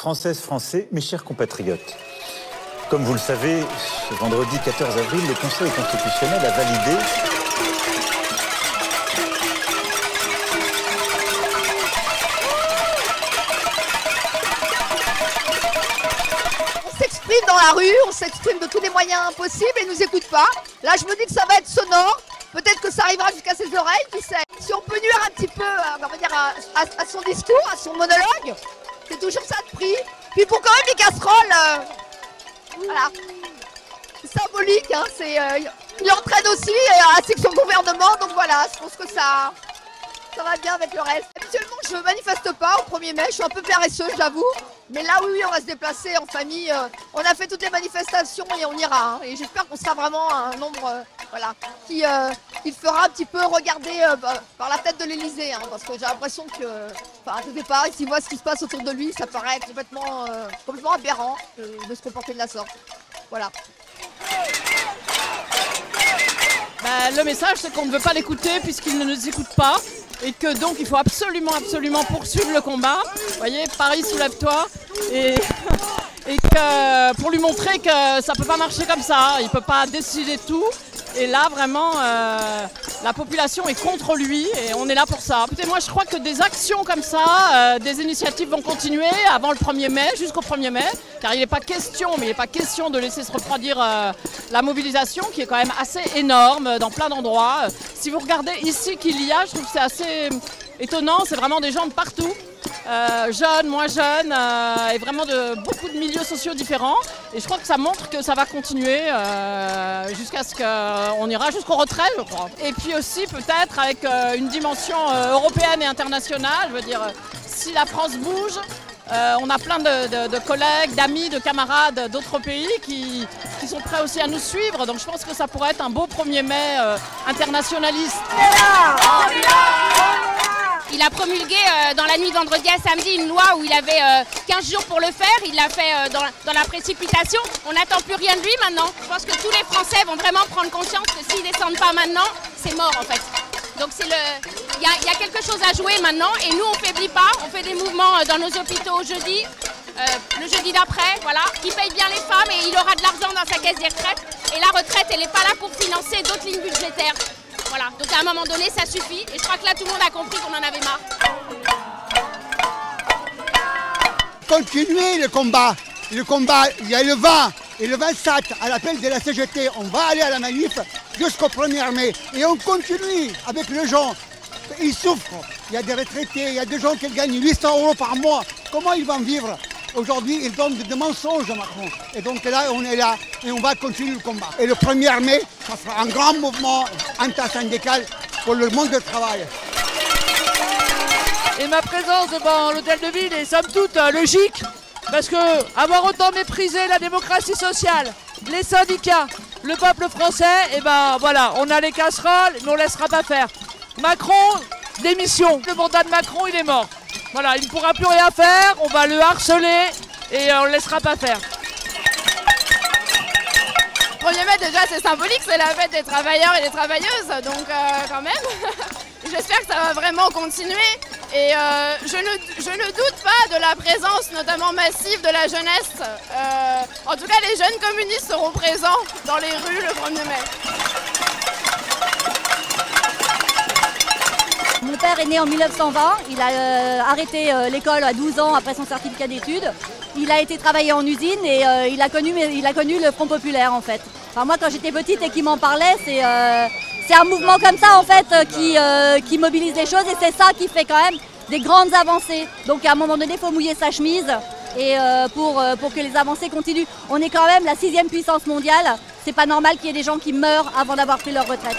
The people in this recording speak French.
Françaises, Français, mes chers compatriotes, comme vous le savez, ce vendredi 14 avril, le Conseil constitutionnel a validé On s'exprime dans la rue, on s'exprime de tous les moyens possibles et ils nous écoutent pas. Là, je me dis que ça va être sonore. Peut-être que ça arrivera jusqu'à ses oreilles, qui sait. Si on peut nuire un petit peu, on va dire, à son discours, à son monologue, c'est toujours ça de prix. Puis pour quand même les casseroles, voilà. C'est symbolique, hein, il entraîne aussi ainsi que son gouvernement, donc voilà, je pense que ça va bien avec le reste. Habituellement, je ne manifeste pas au 1er mai, je suis un peu paresseuse, j'avoue. Mais là, oui, on va se déplacer en famille. On a fait toutes les manifestations et on ira. Hein. Et j'espère qu'on sera vraiment un nombre qui fera un petit peu regarder par la tête de l'Elysée. Hein, parce que j'ai l'impression que, au départ, s'il voit ce qui se passe autour de lui, ça paraît complètement aberrant de se comporter de la sorte. Voilà. Le message, c'est qu'on ne veut pas l'écouter puisqu'il ne nous écoute pas. Et que donc il faut absolument poursuivre le combat. Vous voyez, Paris, soulève-toi. Et que pour lui montrer que ça ne peut pas marcher comme ça. Il ne peut pas décider tout. Et là, vraiment, la population est contre lui et on est là pour ça. Écoutez, moi, je crois que des actions comme ça, des initiatives vont continuer avant le 1er mai, jusqu'au 1er mai. Car il n'est pas question de laisser se refroidir la mobilisation qui est quand même assez énorme dans plein d'endroits. Si vous regardez ici qu'il y a, je trouve que c'est assez étonnant. C'est vraiment des gens de partout. Jeunes, moins jeunes, et vraiment de beaucoup de milieux sociaux différents. Et je crois que ça montre que ça va continuer jusqu'à ce qu'on ira jusqu'au retrait, je crois. Et puis aussi peut-être avec une dimension européenne et internationale. Je veux dire, si la France bouge, on a plein de collègues, d'amis, de camarades d'autres pays qui sont prêts aussi à nous suivre. Donc je pense que ça pourrait être un beau 1er mai internationaliste. Il a promulgué dans la nuit de vendredi à samedi une loi où il avait 15 jours pour le faire. Il l'a fait dans la précipitation. On n'attend plus rien de lui maintenant. Je pense que tous les Français vont vraiment prendre conscience que s'ils ne descendent pas maintenant, c'est mort en fait. Donc il y a quelque chose à jouer maintenant et nous on ne faiblit pas. On fait des mouvements dans nos hôpitaux jeudi, le jeudi d'après, voilà, qui paye bien les femmes et il aura de l'argent dans sa caisse des retraites. Et la retraite, elle n'est pas là pour financer d'autres lignes budgétaires. Voilà, donc à un moment donné, ça suffit. Et je crois que là, tout le monde a compris qu'on en avait marre. Continuez le combat. Le combat, il y a le 20 et le 27 à l'appel de la CGT. On va aller à la manif jusqu'au 1er mai. Et on continue avec les gens. Ils souffrent. Il y a des retraités, il y a des gens qui gagnent 800 € par mois. Comment ils vont vivre? Aujourd'hui, ils donnent des mensonges à Macron. Et donc là, on est là et on va continuer le combat. Et le 1er mai, ça sera un grand mouvement intersyndical pour le monde du travail. Et ma présence devant l'hôtel de ville est somme toute logique. Parce que avoir autant méprisé la démocratie sociale, les syndicats, le peuple français, et ben voilà, on a les casseroles, mais on ne laissera pas faire. Macron, démission. Le mandat de Macron, il est mort. Voilà, il ne pourra plus rien faire, on va le harceler et on ne le laissera pas faire. Le 1er mai, déjà, c'est symbolique, c'est la fête des travailleurs et des travailleuses, donc quand même, j'espère que ça va vraiment continuer. Et je ne doute pas de la présence, notamment massive, de la jeunesse. En tout cas, les jeunes communistes seront présents dans les rues le 1er mai. Mon père est né en 1920, il a arrêté l'école à 12 ans après son certificat d'études. Il a été travailler en usine et il a connu le Front populaire en fait. Enfin, moi quand j'étais petite et qu'il m'en parlait, c'est un mouvement comme ça en fait qui mobilise les choses et c'est ça qui fait quand même des grandes avancées. Donc à un moment donné, il faut mouiller sa chemise et pour que les avancées continuent. On est quand même la 6e puissance mondiale, c'est pas normal qu'il y ait des gens qui meurent avant d'avoir pris leur retraite.